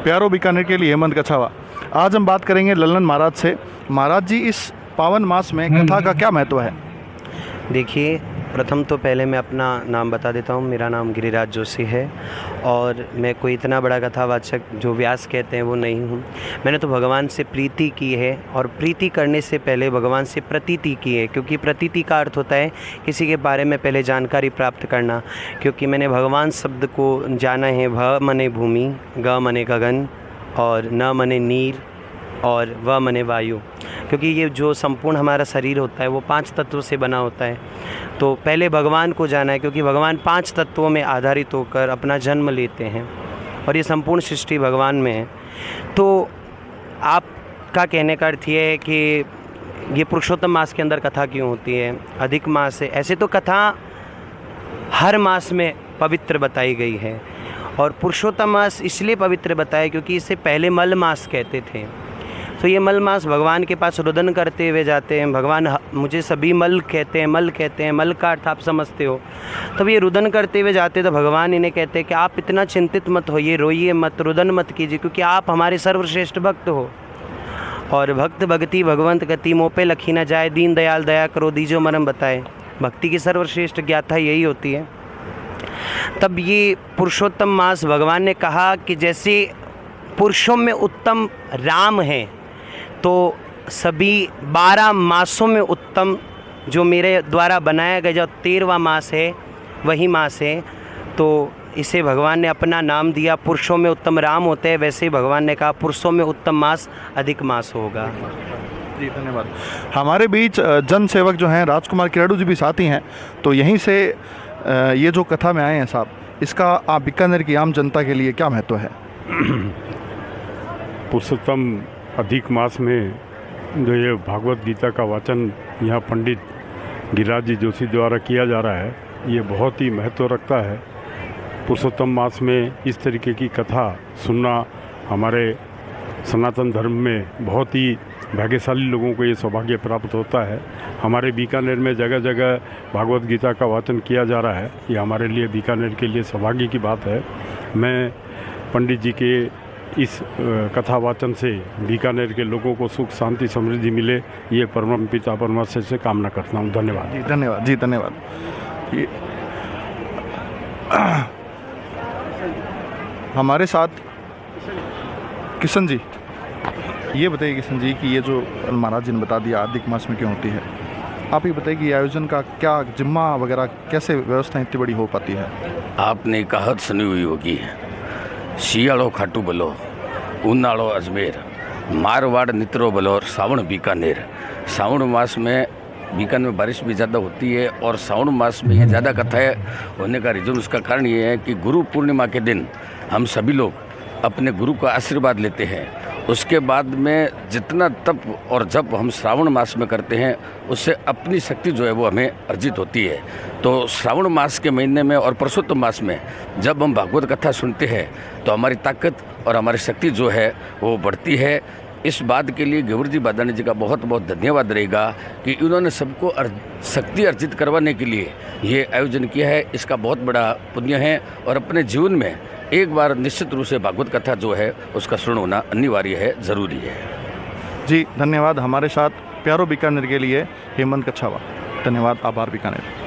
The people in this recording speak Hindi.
प्यारो बीकानेर के लिए हेमंत कछावा। आज हम बात करेंगे लल्लन महाराज से। महाराज जी, इस पावन मास में कथा का क्या महत्व है? देखिए, प्रथम तो पहले मैं अपना नाम बता देता हूँ। मेरा नाम गिरिराज जोशी है और मैं कोई इतना बड़ा कथावाचक जो व्यास कहते हैं वो नहीं हूँ। मैंने तो भगवान से प्रीति की है और प्रीति करने से पहले भगवान से प्रतीति की है, क्योंकि प्रतीति का अर्थ होता है किसी के बारे में पहले जानकारी प्राप्त करना। क्योंकि मैंने भगवान शब्द को जाना है भ मने भूमि, ग मने गगन और न मने नीर और व मने वायु। क्योंकि ये जो संपूर्ण हमारा शरीर होता है वो 5 तत्वों से बना होता है। तो पहले भगवान को जाना है, क्योंकि भगवान 5 तत्वों में आधारित होकर अपना जन्म लेते हैं और ये संपूर्ण सृष्टि भगवान में है। तो आपका कहने का अर्थ ये है कि ये पुरुषोत्तम मास के अंदर कथा क्यों होती है, अधिक मास है। ऐसे तो कथा हर मास में पवित्र बताई गई है और पुरुषोत्तम मास इसलिए पवित्र बताया क्योंकि इसे पहले मल मास कहते थे। तो ये मल मास भगवान के पास रुदन करते हुए जाते हैं। भगवान मुझे सभी मल कहते हैं, मल कहते हैं, मल का अर्थ आप समझते हो। तब ये रुदन करते हुए जाते तो भगवान इन्हें कहते हैं कि आप इतना चिंतित मत होइए, रोइए मत, रुदन मत कीजिए, क्योंकि आप हमारे सर्वश्रेष्ठ भक्त हो। और भक्त भक्ति भगवंत गति, मोह पे लखी न जाए, दीन दयाल दया करो, दीजो मरम बताए। भक्ति की सर्वश्रेष्ठ ज्ञाता यही होती है। तब ये पुरुषोत्तम मास भगवान ने कहा कि जैसे पुरुषों में उत्तम राम हैं, तो सभी 12 मासों में उत्तम जो मेरे द्वारा बनाया गया जो 13वां मास है वही मास है। तो इसे भगवान ने अपना नाम दिया। पुरुषों में उत्तम राम होते हैं, वैसे ही भगवान ने कहा पुरुषों में उत्तम मास अधिक मास होगा। जी धन्यवाद। हमारे बीच जन सेवक जो हैं राजकुमार किराड़ू जी भी साथी हैं। तो यहीं से ये जो कथा में आए हैं साहब, इसका आप बीकानेर की आम जनता के लिए क्या महत्व है? पुरुषोत्तम अधिक मास में जो ये भागवत गीता का वाचन यहाँ पंडित गिरिराज जी जोशी द्वारा किया जा रहा है, ये बहुत ही महत्व रखता है। पुरुषोत्तम मास में इस तरीके की कथा सुनना हमारे सनातन धर्म में बहुत ही भाग्यशाली लोगों को ये सौभाग्य प्राप्त होता है। हमारे बीकानेर में जगह जगह भागवत गीता का वाचन किया जा रहा है, ये हमारे लिए बीकानेर के लिए सौभाग्य की बात है। मैं पंडित जी के इस कथा वाचन से बीकानेर के लोगों को सुख शांति समृद्धि मिले, ये परम पिता परमेश्वर से कामना करता हूँ। धन्यवाद जी धन्यवाद। जी धन्यवाद। हमारे साथ किशन जी, ये बताइए किशन जी कि ये जो महाराज जी ने बता दिया अधिक मास में क्यों होती है, आप ये बताइए कि आयोजन का क्या जिम्मा वगैरह कैसे व्यवस्था इतनी बड़ी हो पाती है? आपने कहावत सुनी हुई होगी, शियाड़ो खाटू बलो, उनाड़ो अजमेर, मारवाड़ नित्रो बलो और सावन बीकानेर। सावन मास में बीकानेर में बारिश भी ज़्यादा होती है और सावन मास में ये ज़्यादा कथाएं होने का रीज़न, उसका कारण ये है कि गुरु पूर्णिमा के दिन हम सभी लोग अपने गुरु का आशीर्वाद लेते हैं। उसके बाद में जितना तप और जप हम श्रावण मास में करते हैं, उससे अपनी शक्ति जो है वो हमें अर्जित होती है। तो श्रावण मास के महीने में और पुरुषोत्तम मास में जब हम भागवत कथा सुनते हैं तो हमारी ताकत और हमारी शक्ति जो है वो बढ़ती है। इस बात के लिए गौर जी बादानी जी का बहुत बहुत धन्यवाद रहेगा कि इन्होंने सबको शक्ति अर्जित करवाने के लिए ये आयोजन किया है। इसका बहुत बड़ा पुण्य है और अपने जीवन में एक बार निश्चित रूप से भागवत कथा जो है उसका श्रवण होना अनिवार्य है, ज़रूरी है। जी धन्यवाद। हमारे साथ प्यारो बीकानेर के लिए हेमंत कछावा। धन्यवाद। आभार बीकानेर।